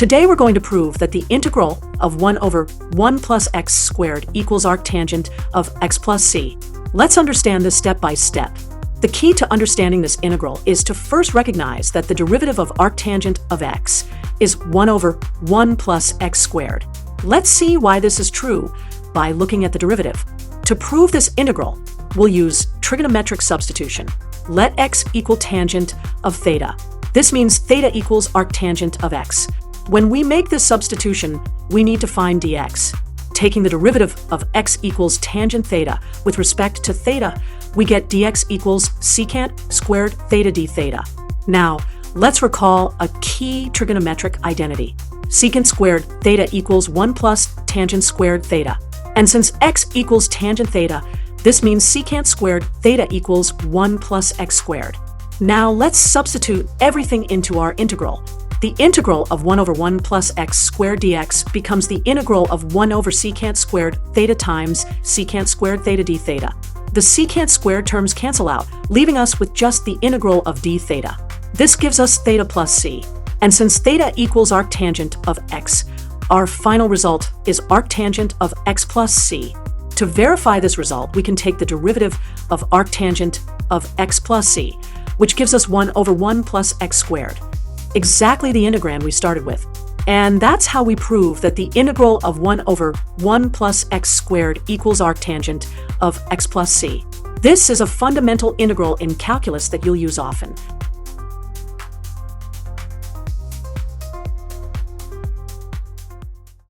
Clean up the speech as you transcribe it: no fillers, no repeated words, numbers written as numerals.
Today we're going to prove that the integral of 1 over 1 plus x squared equals arctangent of x plus c. Let's understand this step by step. The key to understanding this integral is to first recognize that the derivative of arctangent of x is 1 over 1 plus x squared. Let's see why this is true by looking at the derivative. To prove this integral, we'll use trigonometric substitution. Let x equal tangent of theta. This means theta equals arctangent of x. When we make this substitution, we need to find dx. Taking the derivative of x equals tangent theta with respect to theta, we get dx equals secant squared theta d theta. Now, let's recall a key trigonometric identity. Secant squared theta equals 1 plus tangent squared theta. And since x equals tangent theta, this means secant squared theta equals 1 plus x squared. Now let's substitute everything into our integral. The integral of 1 over 1 plus x squared dx becomes the integral of 1 over secant squared theta times secant squared theta d theta. The secant squared terms cancel out, leaving us with just the integral of d theta. This gives us theta plus c. And since theta equals arctangent of x, our final result is arctangent of x plus c. To verify this result, we can take the derivative of arctangent of x plus c, which gives us 1 over 1 plus x squared. Exactly the integrand we started with. And that's how we prove that the integral of 1 over 1 plus x squared equals arctangent of x plus c. This is a fundamental integral in calculus that you'll use often.